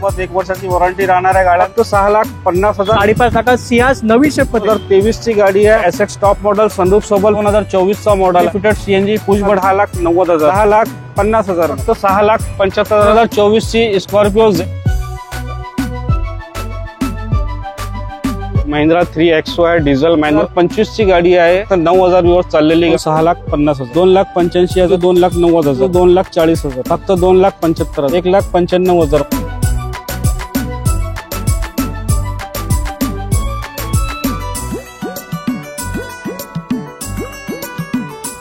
सोबत 1 वर्षाची वॉरंटी राहणार आहे गाड्या. 6,50,000. 5.5 लाखात सियाज नवी शेप मध्ये 2023 ची गाडी आहे. एसएक्स टॉप मॉडेल सनरूफ सोबत 2024 चा मॉडेल फिटेड सीएनजी पुशबट 6,90,000. 6,50,000. फक्त 6,75,000. 24 ची Scorpio Mahindra 3XY diesel manual 25 ची गाडी आहे. तर 9,000 व्यूअर्स चाललेली. 6,50,000. 2,85,000. 2,90,000. 2,40,000. फक्त 2,75,000. 1,95,000.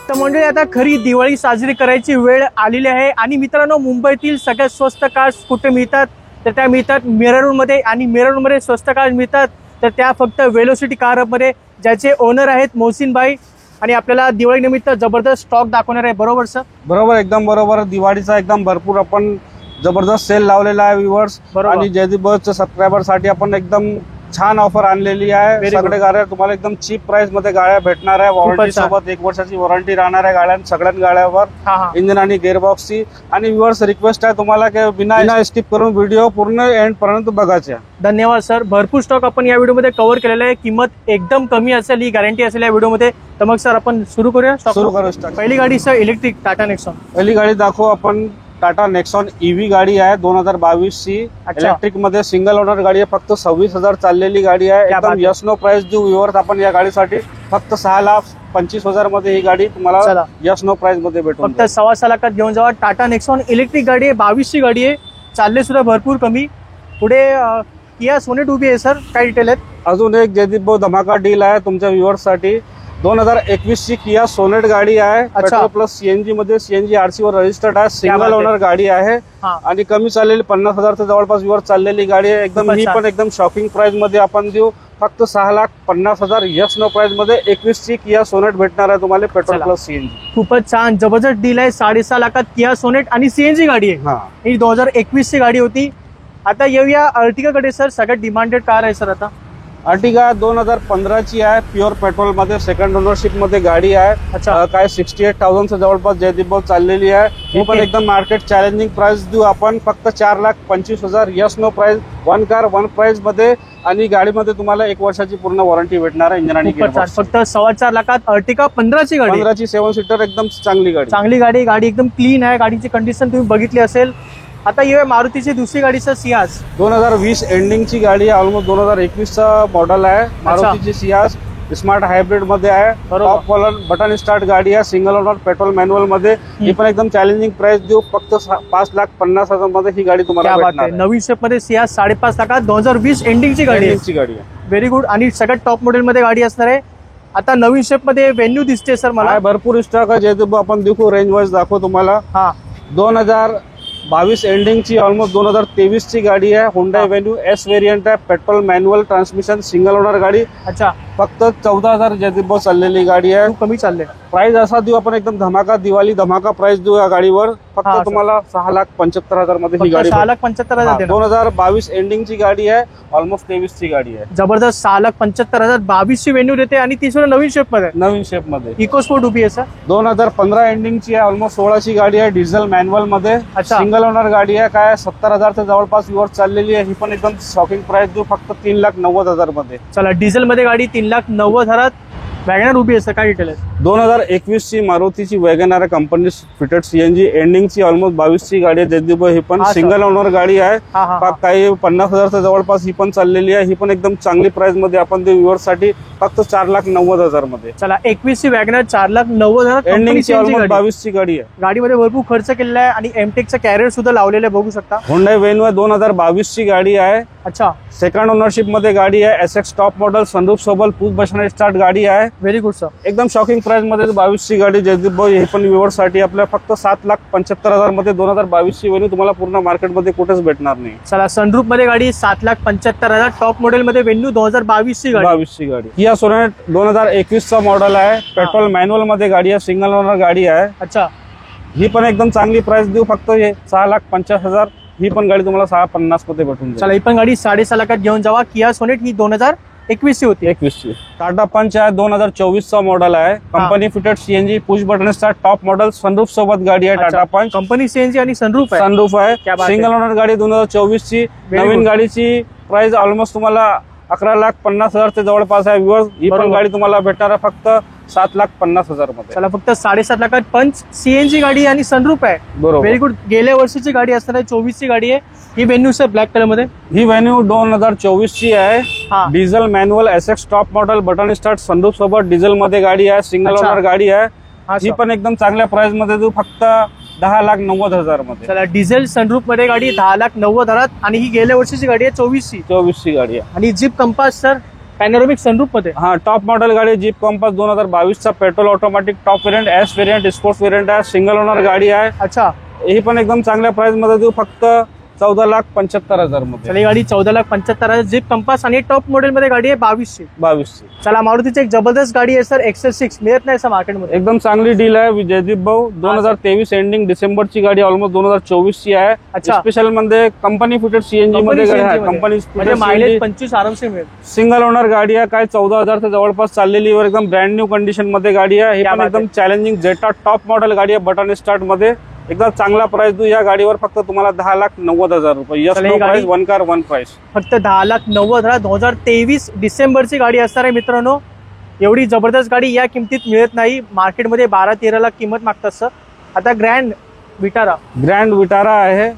तर मंडळी आता खरी दिवाळी साजरी करायची वेळ आलेली आहे आणि मित्रांनो मुंबईतील सगळ्यात स्वस्त कार्स कुठे मिळतात तर त्या मिळतात मिरर मध्ये आणि मिरर मध्ये स्वस्त कार्स मिळतात तर त्या फक्त वेलोसिटी कार हब मध्ये ज्याचे ओनर आहेत मोहसिन भाई आणि आपल्याला दिवाळी निमित्त जबरदस्त स्टॉक दाखवणार आहे. बरोबर सर? बरोबर, एकदम बरोबर. दिवाळीचा एकदम भरपूर आपण जबरदस्त सेल लावलेला आहे व्ह्यूअर्स. आणि जयदीप बसच्या सबस्क्रायबर साठी आपण एकदम छान ऑफर आणलेली आहे. सगळे गाड्या तुम्हाला एकदम चीप प्राइस मध्ये गाड्या भेटणार आहे. वॉरंटी सोबत 1 वर्षाची वॉरंटी राहणार आहे गाड्या सगळ्या गाड्यावर इंजिन आणि गिअरबॉक्सची. आणि व्ह्यूअर्स रिक्वेस्ट आहे तुम्हाला की बिना स्किप करून व्हिडिओ पूर्ण एंड पर्यंत बघायचे. धन्यवाद सर. भरपूर स्टॉक आपण या व्हिडिओ मध्ये कव्हर केलेला आहे. किंमत एकदम कमी असेल ही गॅरंटी असेल या व्हिडिओ मध्ये. तर मग सर आपण सुरू करूया. सुरू करू. पहिली गाडी सर इलेक्ट्रिक टाटा नेक्सॉन. पहिली गाडी दाखवू आपण. टाटा नेक्सॉन ईव्ही गाडी आहे 2022 ची. इलेक्ट्रिक मध्ये सिंगल ओनर गाडी आहे. फक्त 26,000 चाललेली गाडी आहे. एकदम यस नो प्राइस देऊ व्ह्यूअर्स आपण या गाडीसाठी. फक्त 6,25,000 मध्ये ही गाडी तुम्हाला यस नो प्राइस मध्ये भेटून. फक्त 6.25 लाखात घेऊन जावा. टाटा नेक्सॉन इलेक्ट्रिक गाडी आहे. 22 ची गाडी आहे. चालले सुद्धा भरपूर कमी. पुढे किया सोनेट उभी आहे सर. काय डिटेल आहेत? अजून एक जयदीप भाऊ धमाका डील आहे तुमच्या व्ह्यूअर्स साठी. 2021 ची किया सोनेट गाडी आहे. पेट्रोल प्लस सीएनजी मध्ये. सीएनजी आरसी वर रजिस्टर्ड आहे. सिंगल ओनर गाडी आहे आणि कमी चाललेली 50,000 च्या जवळपास व्ह्यूअर चाललेली गाडी आहे. एकदम ही पण एकदम शॉकिंग प्राइस मध्ये आपण देऊ. फक्त 6,50,000 यस नो प्राइस मध्ये 21 ची किया सोनेट भेटणार आहे तुम्हाला पेट्रोल प्लस सीएनजी. खूपच छान जबरदस्त डील आहे. 6.5 लाखात किया सोनेट आणि सीएनजी गाडी आहे. ही 2021 ची गाडी होती. आता येऊया अर्टिगा कडे सर. सगळ्यात डिमांडेड कार आहे सर आता. अर्टिगा 2015 ची आहे. प्युअर पेट्रोल मध्ये सेकंड ओनरशिप मध्ये गाडी आहे. काय 68,000 च्या जवळपास जयदीप भाऊ चाललेली आहे. ही पण एकदम मार्केट चॅलेंजिंग प्राइस देऊ आपण. फक्त 4,25,000 yes no price. 1 car 1 price मध्ये. आणि गाडीमध्ये तुम्हाला 1 वर्षाची पूर्ण वॉरंटी भेटणार आहे इंजिन आणि गिअरबॉक्स. फक्त 4.25 लाखात अर्टिगा 15 ची गाडी. 15 ची 7 सीटर एकदम चांगली गाडी. चांगली गाडी. गाडी एकदम क्लीन आहे. गाडीची कंडिशन तुम्ही बघितली असेल. आता ये मारुतीची दुसरी गाडीचं सियाज 2020 एंडिंग ची गाडी आहे. ऑलमोस्ट 2021 चा मॉडेल आहे. मारुतीची सियाज स्मार्ट हायब्रिड मध्ये आहे. टॉप कॉलर बटन स्टार्ट गाडी आहे. सिंगल ओनर पेट्रोल मॅन्युअल मध्ये. ही पण एकदम चॅलेंजिंग प्राइस देऊ. फक्त 5,50,000 मध्ये ही गाडी तुम्हाला भेटणार आहे. नवी शेप मध्ये सियाज 5.5 लाखात 2020 एंडिंग ची गाडी आहे. Very good. आणि सगळ्यात टॉप मॉडेल मध्ये गाडी असणार आहे. आता नवीन शेप मध्ये व्हेन्यू दिसते सर मला. भरपूर स्टॉक आहे जे आपण देखू रेंज वाईज दाखवू तुम्हाला. 2022 एंडिंग ची ऑलमोस्ट 2023 ची गाडी आहे. हुंडाई व्हेन्यू एस व्हेरियंट आहे. Petrol manual transmission single owner गाडी. फक्त 14,000 जयदीप भाऊ चाललेली गाडी आहे. कमी चालले. प्राइस असा देऊ आपण एकदम धमाका दिवाळी धमाका प्राइस देऊ या गाडीवर. फक्त तुम्हाला 6,75,000 मध्ये ही गाडी. 6,75,000. 2022 एंडिंग ची गाडी आहे. ऑलमोस्ट 23 ची गाडी आहे. जबरदस्त. 6,75,000 22 ची व्हेन्यू देते आणि ती सुद्धा नवीन शेप मध्ये. नवीन शेप मध्ये. इको स्पोर्ट उभी आहे सर. 2015 एंडिंग ची आहे. ऑलमोस्ट 16 ची गाडी आहे. डिझेल मॅन्युअल मध्ये. सिंगल ओनर गाडी आहे. काय 70,000 च्या जवळपास व्ह्यूअर चाललेली आहे. ही पण एकदम शॉकिंग प्राइस देऊ. फक्त 3,90,000 मध्ये. चला डिझेल मध्ये गाडी 3,90,000. वॅगनर उभी आहे. काय डिटेल आहे? 2021 ची मारुतीची WagonR company fitted CNG ending ची ऑलमोस्ट 22 ची गाडी आहे जयदीप. ही पण सिंगल ओनर गाडी आहे. काही 50,000 च्या जवळपास ही पण चाललेली आहे. ही पण एकदम चांगली प्राइस मध्ये आपण ते व्ह्यूअर साठी फक्त 4,90,000 मध्ये. चला 21 ची वॅगनर 4,90,000 एंडिंग ची ऑलमोस्ट 22 ची गाडी आहे. गाडीमध्ये भरपूर खर्च केलेला आहे आणि एमटेकचा कॅरियर सुद्धा लावलेलं आहे बघू शकता. हुंडाई व्हेन्यू 2022 ची गाडी आहे. सेकंड ओनरशिप मध्ये गाडी आहे. एसएक्स टॉप मॉडेल सनरूफ सोबत पुश बटन स्टार्ट गाडी आहे. Very good sir. एकदम शॉकिंग प्राइस मध्ये 22 ची गाडी जयदीप भाऊ. हे पण व्ह्यूअर साठी आपल्या फक्त 7,75,000 मध्ये 2022 ची व्हेन्यू तुम्हाला पूर्ण मार्केटमध्ये कुठेच भेटणार नाही. चला सनरूफ मध्ये गाडी 7,75,000. टॉप मॉडेल मध्ये व्हेन्यू 2022 ची गाडी. 22 ची गाडी. किया सोनेट 2021 चा मॉडेल आहे. पेट्रोल मॅन्युअल मध्ये गाडी आहे. सिंगल ओनर गाडी आहे. ही पण एकदम चांगली प्राइस देऊ. फक्त 6,50,000. ही पण गाडी तुम्हाला 6,50,000 मध्ये भेटून. चला ही पण गाडी 6.5 लाखात घेऊन जावा. किया सोनेट ही 2021 21 होती. 21ची. टाटा पंच आहे, 2024चा मॉडेल आहे. Company fitted CNG push button start top model sunroof सोबत गाडी आहे. टाटा पंच कंपनी सीएनजी आणि सनरूफ आहे. सनरूफ आहे. सिंगल ओनर गाडी 2024ची. नवीन गाडीची प्राइस ऑलमोस्ट तुम्हाला 11,50,000 चे जवळपास आहे. व्ह्युअर्स ही पण गाडी तुम्हाला भेटणार आहे फक्त 7,50,000 मध्ये. चला फक्त 7.5 लाखात पंच सीएनजी गाडी आणि सनरूफ आहे. बरोबर. Very good. गेल्या वर्षीची गाडी असणार आहे, 24ची गाडी आहे ही. व्हेन्यू सर ब्लॅक कलर मध्ये. ही व्हेन्यू 2024ची आहे. Diesel manual SX top model button start sunroof सोबत डिझेल मध्ये गाडी आहे. सिंगल ओनर गाडी आहे. ही पण एकदम चांगल्या प्राइस मध्ये देऊ फक्त 10,90,000 मध्ये. चला डिझेल सनरूफ मध्ये गाडी 10,90,000 आणि ही गेल्या वर्षीची गाडी आहे 24ची गाडी आहे. आणि Jeep Compass sir panoramic sunroof मध्ये. हा टॉप मॉडेल गाडी जीप कंपास 2022चा petrol automatic top variant S variant sports variant आहे. सिंगल ओनर गाडी आहे. अच्छा. ही पण एकदम चांगल्या प्राइस मध्ये देऊ फक्त 14,75,000 मध्ये. चला ही गाडी 14,75,000 जीप कंपास आणि टॉप मॉडेल मध्ये गाडी आहे 22ची. चला मारुतीची एक जबरदस्त गाडी आहे सर XS6 मिळत नाही सर मार्केटमध्ये. एकदम चांगली डील आहे जयदीप भाऊ. 2023 एंडिंग डिसेंबरची गाडी ऑलमोस्ट 2024ची आहे. स्पेशल मध्ये कंपनी फिटेड सीएनजी मध्ये गाडी आहे. कंपनी मायलेज 25 आरामसे मिळेल. सिंगल ओनर गाडी आहे. काय 14,000 च्या जवळपास चाललेली वर एकदम ब्रँड न्यू कंडिशन मध्ये गाडी आहे. ही पण एकदम चॅलेंजिंग जेटा टॉप मॉडेल गाडी आहे बटन स्टार्ट मध्ये. एकदम चांगला प्राइस देऊ या गाडीवर फक्त तुम्हाला 10,90,000 रुपये. Yes no price, one car one price. फक्त 10,90,000. 2023 डिसेंबरची गाडी असणार आहे मित्रांनो. एवढी जबरदस्त गाडी या किमतीत मिळत नाही मार्केटमध्ये. 12-13 लाख किंमत मागतात सर. आता ग्रँड विटारा आहे.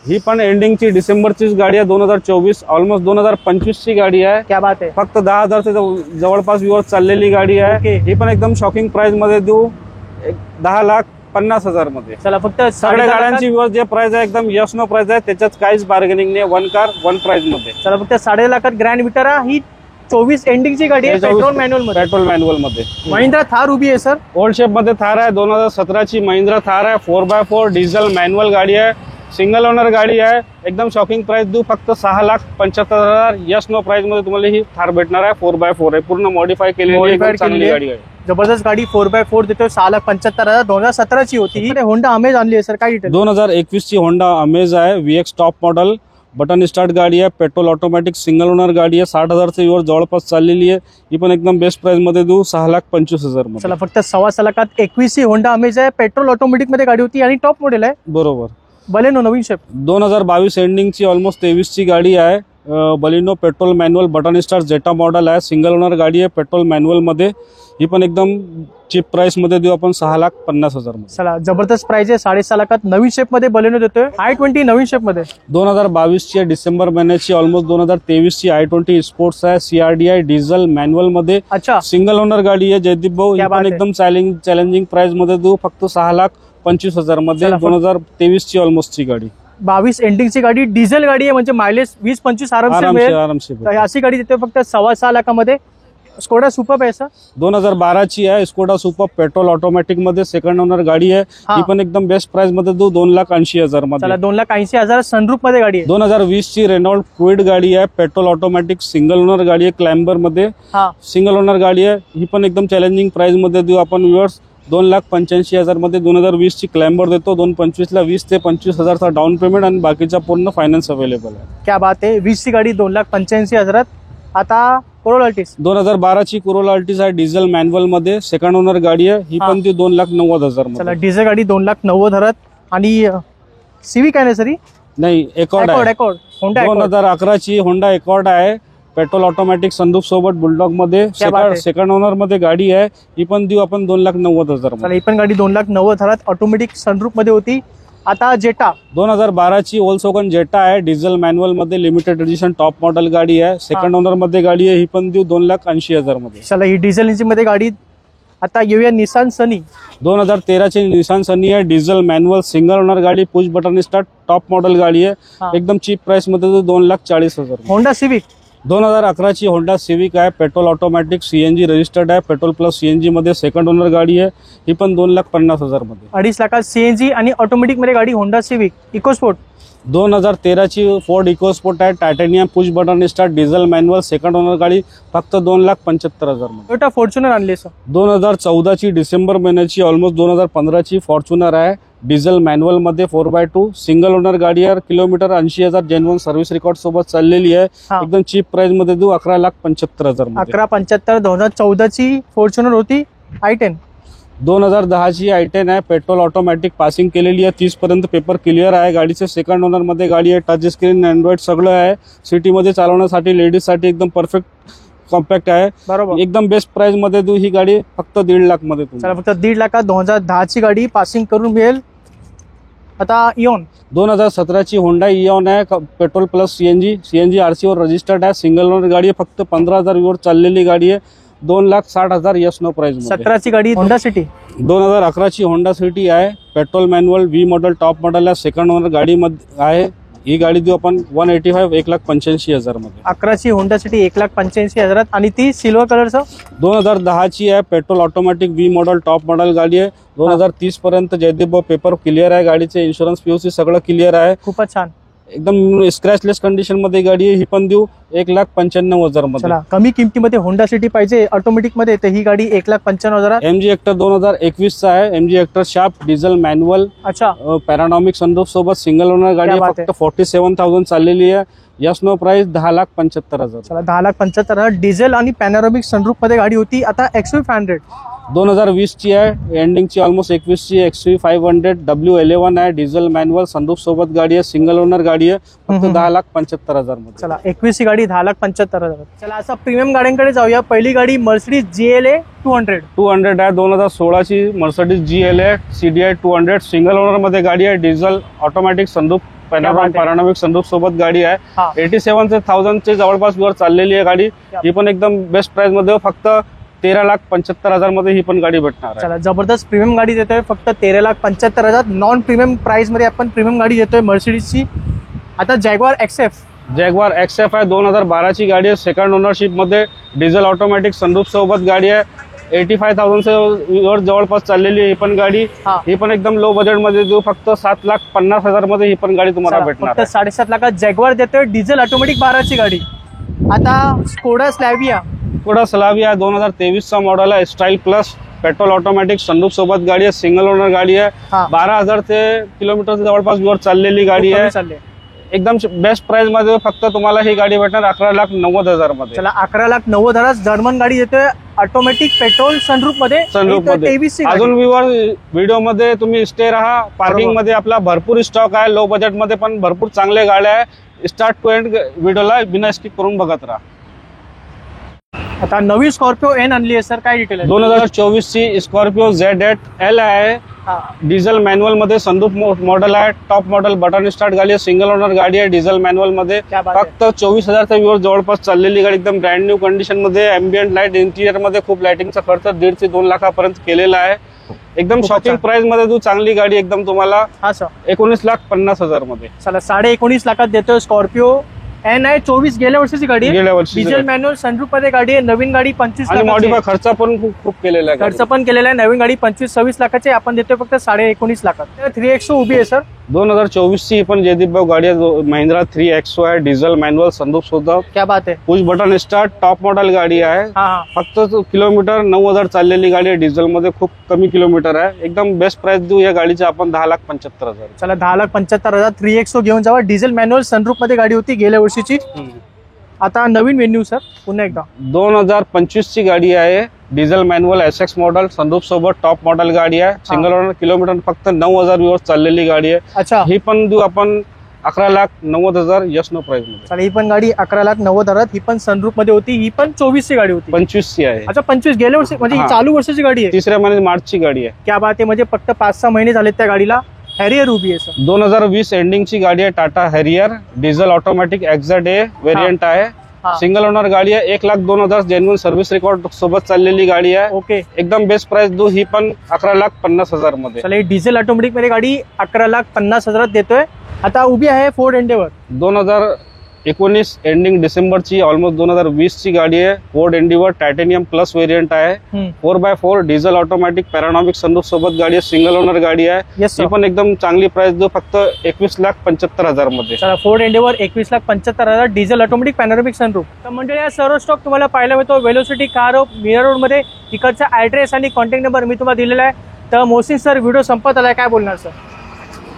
ही पण एंडिंगची डिसेंबरचीच गाडी आहे. 2024 ऑलमोस्ट 2025ची गाडी आहे. क्या बात आहे. फक्त 10,000 च्या जवळपास व्ह्यूअर चाललेली गाडी आहे. ही पण एकदम शॉकिंग प्राइस मध्ये देऊ 10,50,000 मध्ये. चला फक्त सगळ्या गाड्यांची व्ह्यूअर जे प्राइस आहे एकदम यस नो प्राइस आहे. त्याच्यात काहीच बार्गेनिंग नाही. वन कार वन प्राइस मध्ये. चला फक्त 7.5 लाखात ग्रँड विटारा. ही 24 एंडिंगची गाडी आहे. पेट्रोल मॅन्युअल मध्ये. महिंद्रा थार उभी आहे सर. ओल्ड शेप मध्ये थार आहे. 2017ची महिंद्रा थार आहे. 4x4 डिझेल मॅन्युअल गाडी आहे. सिंगल ओनर गाडी आहे. एकदम शॉकिंग प्राइस देऊ फक्त 6,75,000. यस नो प्राइस मध्ये तुम्हाला ही थार भेटणार आहे. 4x4 आहे. पूर्ण मॉडिफाय केलेली चांगली गाडी आहे. जबरदस्त गाडी 4x4 देतो. 6,75,000. 2017ची होती ही. होंडा अमेज आणली आहे सर. काय डिटेल. 2021ची होंडा अमेज आहे. VX top model button start गाडी आहे. पेट्रोल ऑटोमॅटिक सिंगल ओनर गाडी आहे. 60,000 च्या व्ह्यूअर जवळपास चाललेली आहे. ही पण एकदम बेस्ट प्राइस मध्ये देऊ 6,25,000 मध्ये. चला फक्त 6.25 लाखात 21 होंडा अमेज आहे. पेट्रोल ऑटोमॅटिक मध्ये गाडी होती आणि टॉप मॉडेल आहे. बरोबर. बलेनो नवीन शेप 2022 एंडिंगची ऑलमोस्ट 23ची गाडी आहे. Baleno petrol manual button start Zeta model आहे. सिंगल ओनर गाडी आहे पेट्रोल मॅन्युअल मध्ये. ही पण एकदम चीप प्राइस मध्ये देऊ आपण 6,50,000 मध्ये. चला जबरदस्त प्राइस आहे. 6.5 लाखात नवीन शेप मध्ये बलेनो देतोय. i20 नवीन शेप मध्ये 2022ची डिसेंबर महिन्याची ऑलमोस्ट 2023ची i20 स्पोर्ट्स आहे. CRDI डिझेल मॅन्युअल मध्ये. अच्छा. सिंगल ओनर गाडी आहे जयदीप भाऊ. ही पण एकदम चॅलेंजिंग प्राइस मध्ये देऊ फक्त 6,25,000 मध्ये. 2023ची ऑलमोस्टची गाडी. 22 एंडिंगची गाडी डिझेल गाडी आहे म्हणजे मायलेज 20-25 आरामसे मिळेल. अशी गाडी देतोय फक्त 6.25 लाखामध्ये. स्कोडा सुपर आहे सर. 2012ची आहे. स्कोडा सुपर पेट्रोल ऑटोमॅटिक मध्ये सेकंड ओनर गाडी आहे. ही पण एकदम बेस्ट प्राइस मध्ये देऊ 2,80,000 मध्ये. चला 2,80,000 सनरूफ मध्ये गाडी आहे. 2020ची रेनॉल्ड क्विड गाडी आहे. पेट्रोल ऑटोमॅटिक सिंगल ओनर गाडी आहे. क्लाइंबर मध्ये सिंगल ओनर गाडी आहे. ही पण एकदम चॅलेंजिंग प्राइस मध्ये देऊ आपण व्ह्युअर्स 2,85,000 मध्ये. 2020ची क्लाइंबर देतो. 2025ला 20 ते 25,000चा डाऊन पेमेंट आणि बाकीचा पूर्ण फायनान्स अवेलेबल आहे. क्या बात आहे. 20ची गाडी 2,85,000. आता कोरोला अल्टिस 2012ची कोरोला अल्टिस आहे. डिझेल मॅन्युअल मध्ये सेकंड ओनर गाडी आहे. ही पण ती 2,90,000 चला डिझेल गाडी 2,90,000 आणि सिविक आहे ना सरी. नाही एकॉर्ड आहे. 2011ची होंडा एकॉर्ड आहे. पेट्रोल ऑटोमॅटिक सनरूफ सोबत बुलडॉग मध्ये सेकंड ओनर मध्ये गाडी आहे. ही पण देऊ आपण 2,90,000. चला ही पण गाडी 2,90,000 ऑटोमॅटिक सनरूफ मध्ये होती. आता जेटा 2012ची ओल्सोगन जेटा आहे. डिझेल मॅन्युअल मध्ये लिमिटेड एडिशन टॉप मॉडेल गाडी आहे. सेकंड ओनर मध्ये गाडी आहे. ही पण देऊ 2,80,000 मध्ये. चला ही डिझेल इंजिन मध्ये गाडी. आता येऊया निसान सनी. 2013ची निसान सनी आहे. डिझेल मॅन्युअल सिंगल ओनर गाडी. Push button start top model गाडी आहे. एकदम चीप प्राइस मध्ये 2,40,000. होंडा सिविक 2011ची होंडा सिविक आहे. पेट्रोल ऑटोमॅटिक CNG रजिस्टर्ड आहे. पेट्रोल प्लस CNG मध्ये सेकंड ओनर गाडी आहे. ही पण 2,50,000 मध्ये. 2.5 लाखात CNG आणि ऑटोमॅटिक मध्ये गाडी होंडा सिविक इकोस्पोर्ट. 2013ची फोर्ड इकोस्पोर्ट आहे. Titanium push button start diesel manual second owner गाडी फक्त 2,75,000 मध्ये. टोयोटा फॉर्च्युनर आणली सर. 2014ची डिसेंबर महिन्याची ऑलमोस्ट 2015ची फॉर्च्युनर आहे. डिझेल मॅन्युअल मध्ये 4x2 सिंगल ओनर गाडी आहे. किलोमीटर 80,000 जेन्युइन सर्व्हिस रेकॉर्ड सोबत चाललेली आहे. एकदम चीप प्राइस मध्ये देऊ 11,75,000 मध्ये. 11,75,000 2014 ची फॉर्च्युनर होती i10. 2010 ची i10 आहे. पेट्रोल ऑटोमॅटिक पासिंग केलेली आहे. 30 पर्यंत पेपर क्लिअर आहे. गाडीचे सेकंड ओनर मध्ये गाडी आहे. टच स्क्रीन अँड्रॉइड सगळं आहे. सिटी मध्ये चालवण्यासाठी लेडीज साठी एकदम परफेक्ट कॉम्पॅक्ट आहे. बरोबर. एकदम बेस्ट प्राइस मध्ये देऊ ही गाडी फक्त 1.5 लाख मध्ये. चला फक्त 1.5 लाखात 2010 ची गाडी पासिंग करून मिळेल. आता इओन 2017 ची होंडा इओन आहे. पेट्रोल प्लस सीएनजी आरसी वर रजिस्टर्ड आहे. सिंगल ओनर गाडी आहे. फक्त 15,000 वर चाललेली गाडी आहे. 2,60,000 यस नो प्राइस मध्ये. 17 ची गाडी होंडा सिटी. 2011 ची होंडा सिटी आहे. Petrol manual V model top model आहे. सेकंड ओनर गाडी मध्ये आहे. ही गाडी देऊ आपण 185 1,85,000 मध्ये. 11 ची होंडा सिटी 1,85,000 आणि ती सिल्वर कलरचं 2010 ची आहे. Petrol automatic V model top model गाडी आहे. 2030 पर्यंत जयदीप पेपर क्लिअर आहे. गाडीचे इन्शुरन्स पीयूसी सगळं क्लिअर आहे. खूपच छान एकदम स्क्रॅचलेस कंडिशन मध्ये गाडी आहे. ही पण देऊ 1,95,000 मध्ये. चला कमी किमतीमध्ये होंडा सिटी पाहिजे ऑटोमॅटिक मध्ये तर ही गाडी 1,95,000. एमजी हेक्टर 2021 चा आहे. MG Hector sharp diesel manual. अच्छा. पॅरानॉमिक सनरूफ सोबत सिंगल ओनर गाडी आहे. फक्त 47,000 चाललेली आहे. Yes no price 10,75,000. चला 10,75,000 डिझेल आणि पॅनोरामिक सनरूफ मध्ये गाडी होती. आता XV500 2020 ची आहे. एंडिंग ची ऑलमोस्ट 21 ची XV500 W11 आहे. डिझेल मॅन्युअल सनरूफ सोबत गाडी आहे. सिंगल ओनर गाडी आहे. फक्त 10,75,000 मध्ये. चला 21 ची गाडी 10,75,000. चला आता प्रीमियम गाड्यांकडे जाऊया. पहिली गाडी मर्सिडीज GLA 200 आहे. 2016 ची Mercedes GLA CDI 200 single owner मध्ये गाडी आहे. डिझेल ऑटोमॅटिक सनरूफ पॅनोरामिक सनरूफ सोबत गाडी आहे. 87,000 चे जवळपास वर चाललेली आहे गाडी. ही पण एकदम बेस्ट प्राइस मध्ये फक्त 13,75,000 मध्ये ही पण गाडी भेटणार आहे. चला जबरदस्त प्रीमियम गाडी देतोय फक्त 13,75,000. नॉन प्रीमियम प्राइस मध्ये आपण प्रीमियम गाडी देतोय मर्सिडीजची. आता जॅग्वार XF आहे. 2012 ची गाडी आहे. सेकंड ओनरशिप मध्ये डिझेल ऑटोमॅटिक सनरूफ सोबत गाडी आहे. 85,000 वर जवळपास चाललेली आहे ही पण गाडी. ही पण एकदम लो बजेट मध्ये देऊ फक्त 7,50,000 मध्ये ही पण गाडी तुम्हाला भेटणार. फक्त 7.5 लाखात जॅग्वार देतोय डिझेल ऑटोमॅटिक 12 ची गाडी. आता स्कोडा स्लॅविया 2023 चा मॉडेल आहे. Style plus petrol automatic sunroof सोबत गाडी आहे. सिंगल ओनर गाडी आहे. 12,000 किलोमीटर जवळपास वर चाललेली गाडी आहे. एकदम बेस्ट प्राइस मध्ये फक्त तुम्हाला ही गाडी भेटणार 11,90,000 मध्ये. चला 11,90,000 जर्मन गाडी येते ऑटोमॅटिक पेट्रोल सनरूफ मध्ये. अजून व्हिडिओ मध्ये तुम्ही स्टे राहा. पार्किंग मध्ये आपला भरपूर स्टॉक आहे. लो बजेट मध्ये पण भरपूर चांगले गाड्या आहे. स्टार्ट टू एंड व्हिडिओला बिना स्किप करून बघत राहा. आता नवी स्कॉर्पिओ एन आणली आहे सर, काय डिटेल आहे? 2024 ची स्कॉर्पिओ Z8L आहे. डिझेल मॅन्युअल मध्ये सनरूफ मॉडेल आहे. टॉप मॉडेल बटन स्टार्ट गाडी आहे. सिंगल ओनर गाडी आहे. डिझेल मॅन्युअल मध्ये फक्त 24,000 व्ह्यूअर जवळपास चाललेली गाडी. एकदम ब्रँड न्यू कंडिशन मध्ये. एम्बियंट लाईट इंटिरियर मध्ये खूप लाइटिंगचा खर्च 1.5 ते 2 लाखापर्यंत केलेला आहे. एकदम शॉपिंग प्राइस मध्ये तू चांगली गाडी एकदम तुम्हाला 19,50,000 मध्ये. चला 19.5 लाखात देतोय स्कॉर्पिओ एन आहे. 24 गेल्या वर्षीची गाडी आहे. डिझेल मॅन्युअल सनरूफ मध्ये गाडी आहे. नवीन गाडी 25 लाख. मॉडिफाय खर्च पण खूप केलेला आहे. खर्च पण केलेला आहे. नवीन गाडी 25-26 लाखाची आपण देतोय फक्त 19.5 लाखात. 3XO उभी आहे सर. 2024 ची पण जयदीप भाऊ गाडी आहे. महिंद्रा 3XO आहे. डिझेल मॅन्युअल सनरूफ सुद्धा. क्या बात आहे. Push button start top model गाडी आहे. फक्त किलोमीटर 9,000 चाललेली गाडी आहे. डिझेल मध्ये खूप कमी किलोमीटर आहे. एकदम बेस्ट प्राइस देऊ या गाडीची आपण 10,75,000. चला 10,75,000 3XO घेऊन जावा. डिझेल मॅन्युअल सनरूफ मध्ये गाडी होती गेल्या वर्षीची. आता नवीन व्हेन्यू सर पुन्हा एकदा. 2025 ची गाडी आहे. Diesel manual SX model sunroof सोबत टॉप मॉडेल गाडी आहे. सिंगल ओनर किलोमीटर फक्त 9,000 व्ह्यूअर्स चाललेली गाडी आहे. अच्छा. ही पण देऊ आपण 11,90,000 यस नो प्राइस मध्ये. चला ही पण गाडी 11,90,000. ही पण सनरूफ मध्ये होती. ही पण 24 ची गाडी होती. 25 ची आहे. अच्छा 25 गेल्या वर्षी म्हणजे ही चालू वर्षाची गाडी आहे. 3 महिने मार्च ची गाडी आहे. क्या बात आहे. म्हणजे फक्त 5-6 महिने झालेत त्या गाडीला. हॅरियर उभी आहे सर. 2020 एंडिंग ची गाडी आहे. Tata Harrier diesel automatic XZA variant आहे. सिंगल ओनर गाडी आहे. 1,02,000 जेन्युइन सर्व्हिस रेकॉर्ड सोबत चाललेली गाडी आहे. ओके. एकदम बेस्ट प्राइस दू. ही पण 11,50,000 मध्ये. चला डिझेल ऑटोमॅटिक मध्ये गाडी 11,50,000 देतोय. आता उभी आहे फोर्ड एंडेवर. 2019 एंडिंग डिसेंबरची ऑलमोस्ट 2020 ची गाडी आहे. Ford Endeavour titanium plus variant आहे. 4x4 diesel automatic panoramic sunroof सोबत गाडी आहे. सिंगल ओनर गाडी आहे. ही पण एकदम चांगली प्राइस दो फक्त 21,75,000 मध्ये. चला Ford Endeavour 21,75,000 diesel automatic panoramic sunroof. तर म्हणजे या सर्व स्टॉक तुम्हाला पाहायला मिळतो वेलोसिटी कार मिरर रोड मध्ये. इकडचा ऍड्रेस आणि कॉन्टॅक्ट नंबर मी तुम्हाला दिलेला आहे. तर मोहसिन सर व्हिडिओ संपत आलाय, काय बोलणार सर?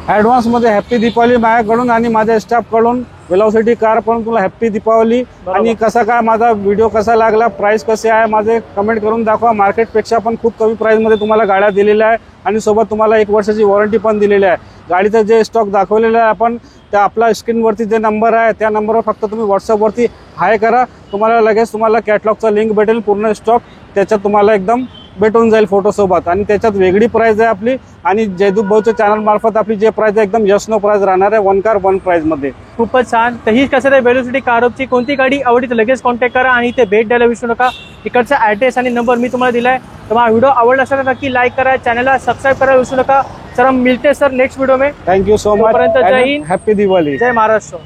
ऍडव्हान्स मध्ये हॅप्पी दीपावली माझ्याकडून आणि माझ्या स्टाफ कडून वेलॉसिटी कार पण तुला हॅप्पी दीपावली. आणि कसा काय माझा व्हिडिओ कसा लागला, प्राइस कसे आहे माझे कमेंट करून दाखवा. मार्केटपेक्षा पण खूप कमी प्राइस मध्ये तुम्हाला गाड्या दिलेल्या आहे आणि सोबत तुम्हाला 1 वर्षाची वॉरंटी पण दिलेली आहे. गाडीचं जे स्टॉक दाखवलेलं आहे आपण त्या आपला स्क्रीनवरती जे नंबर आहे त्या नंबरवर फक्त तुम्ही व्हॉट्सअपवरती हाय करा. तुम्हाला लगेच तुम्हाला कॅटलॉगचा लिंक भेटेल, पूर्ण स्टॉक त्याच्यात तुम्हाला एकदम भेटून जाईल फोटो सोबत. आणि त्याच्यात वेगळी प्राइस आहे आपली आणि जयदूप भाऊच्या चॅनल मार्फत आपली जे प्राइस आहे एकदम यस नो प्राइस राहणार आहे, 1 कार 1 प्राइस मध्ये. खूपच छान. तर ही कसं आहे वेलोसिटी कारची कोणती गाडी आवडली तर लगेच कॉन्टॅक्ट करा आणि इथे भेट द्यायला विसरू नका. इकडचा ॲड्रेस आणि नंबर मी तुम्हाला दिलाय. तर हा व्हिडिओ आवडला असेल तर नक्की लाईक करा, चॅनलला सबस्क्राईब करायला विसरू नका. चला मिळते सर नेक्स्ट व्हिडिओ में. Thank you so much. तोपर्यंत जय हिंद, हॅप्पी दिवाळी, जय महाराष्ट्र.